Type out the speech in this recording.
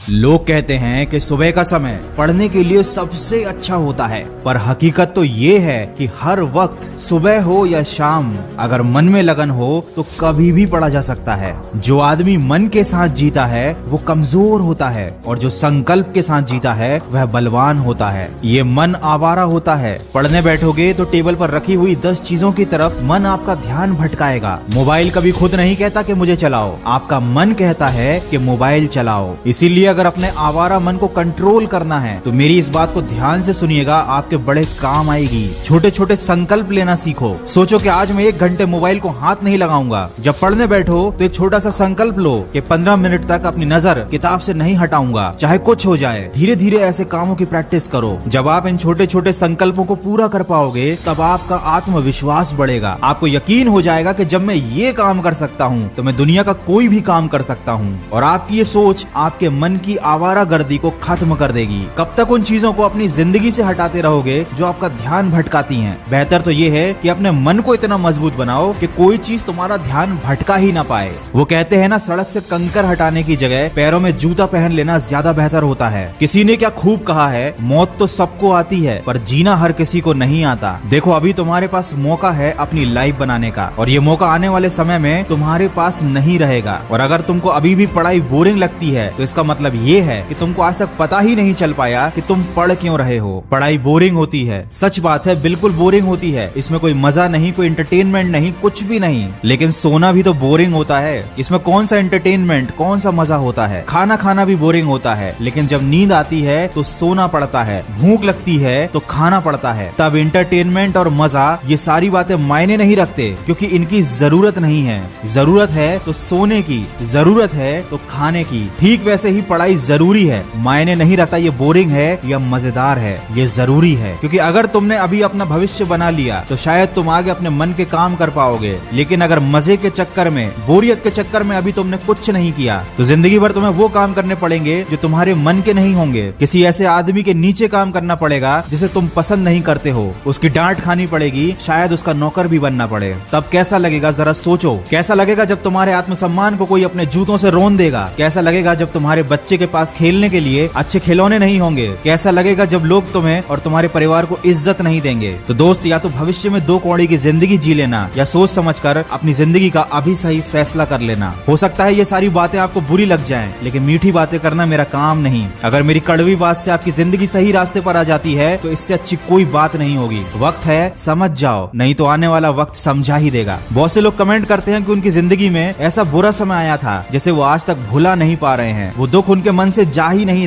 लोग कहते हैं कि सुबह का समय पढ़ने के लिए सबसे अच्छा होता है, पर हकीकत तो ये है कि हर वक्त सुबह हो या शाम अगर मन में लगन हो तो कभी भी पढ़ा जा सकता है। जो आदमी मन के साथ जीता है वो कमजोर होता है और जो संकल्प के साथ जीता है वह बलवान होता है। ये मन आवारा होता है। पढ़ने बैठोगे तो टेबल पर रखी हुई 10 चीजों की तरफ मन आपका ध्यान भटकाएगा। मोबाइल कभी खुद नहीं कहता कि मुझे चलाओ, आपका मन कहता है कि मोबाइल चलाओ। इसीलिए अगर अपने आवारा मन को कंट्रोल करना है तो मेरी इस बात को ध्यान से सुनिएगा, आपके बड़े काम आएगी। छोटे छोटे संकल्प लेना सीखो। सोचो कि आज मैं 1 घंटे मोबाइल को हाथ नहीं लगाऊंगा। जब पढ़ने बैठो तो एक छोटा सा संकल्प लो कि 15 मिनट तक अपनी नजर किताब से नहीं हटाऊंगा, चाहे कुछ हो जाए। धीरे धीरे ऐसे कामों की प्रैक्टिस करो। जब आप इन छोटे छोटे संकल्पों को पूरा कर पाओगे तब आपका आत्मविश्वास बढ़ेगा। आपको यकीन हो जाएगा कि जब मैं ये काम कर सकता हूँ तो मैं दुनिया का कोई भी काम कर सकता हूँ। और आपकी ये सोच आपके मन की आवारागर्दी को खत्म कर देगी। कब तक उन चीजों को अपनी जिंदगी से हटाते रहोगे जो आपका ध्यान भटकाती हैं? बेहतर तो ये है कि अपने मन को इतना मजबूत बनाओ कि कोई चीज तुम्हारा ध्यान भटका ही ना पाए। वो कहते हैं ना, सड़क से कंकर हटाने की जगह पैरों में जूता पहन लेना ज्यादा बेहतर होता है। किसी ने क्या खूब कहा है, मौत तो सबको आती है पर जीना हर किसी को नहीं आता। देखो अभी तुम्हारे पास मौका है अपनी लाइफ बनाने का, और ये मौका आने वाले समय में तुम्हारे पास नहीं रहेगा। और अगर तुमको अभी भी पढ़ाई बोरिंग लगती है तो इसका मतलब ये है कि तुमको आज तक पता ही नहीं चल पाया कि तुम पढ़ क्यों रहे हो। पढ़ाई बोरिंग होती है, सच बात है, बिल्कुल बोरिंग होती है। इसमें कोई मजा नहीं, कोई एंटरटेनमेंट नहीं, कुछ भी नहीं। लेकिन सोना भी तो बोरिंग होता है। इसमें कौन सा एंटरटेनमेंट, कौन सा मजा होता है? खाना खाना भी बोरिंग होता है, लेकिन जब नींद आती है तो सोना पड़ता है। भूख लगती है तो खाना पड़ता है। तब एंटरटेनमेंट और मजा, ये सारी बातें मायने नहीं रखते, क्योंकि इनकी जरूरत नहीं है। जरूरत है तो सोने की, जरूरत है तो खाने की। ठीक वैसे ही पढ़ाई जरूरी है। मायने नहीं रखता ये बोरिंग है या मजेदार है, ये जरूरी है। क्योंकि अगर तुमने अभी अपना भविष्य बना लिया तो शायद तुम आगे अपने मन के काम कर पाओगे। लेकिन अगर मजे के चक्कर में, बोरियत के चक्कर में अभी तुमने कुछ नहीं किया तो जिंदगी भर तुम्हें वो काम करने पड़ेंगे जो तुम्हारे मन के नहीं होंगे। किसी ऐसे आदमी के नीचे काम करना पड़ेगा जिसे तुम पसंद नहीं करते हो। उसकी डांट खानी पड़ेगी, शायद उसका नौकर भी बनना पड़े। तब कैसा लगेगा जरा सोचो। कैसा लगेगा जब तुम्हारे आत्मसम्मान को कोई अपने जूतों से रौंद देगा? कैसा लगेगा जब तुम्हारे बच्चे के पास खेलने के लिए अच्छे खिलौने नहीं होंगे? कैसा लगेगा जब लोग तुम्हें और तुम्हारे परिवार को इज्जत नहीं देंगे? तो दोस्त, या तो भविष्य में 2 कौड़ी की जिंदगी जी लेना या सोच समझकर अपनी जिंदगी का अभी सही फैसला कर लेना। हो सकता है ये सारी बातें आपको बुरी लग जाएं, लेकिन मीठी बातें करना मेरा काम नहीं। अगर मेरी कड़वी बात से आपकी जिंदगी सही रास्ते पर आ जाती है तो इससे अच्छी कोई बात नहीं होगी। वक्त है, समझ जाओ, नहीं तो आने वाला वक्त समझा ही देगा। बहुत से लोग कमेंट करते हैं कि उनकी जिंदगी में ऐसा बुरा समय आया था जिसे वो आज तक भुला नहीं पा रहे हैं। वो दुख उनके मन से जा ही नहीं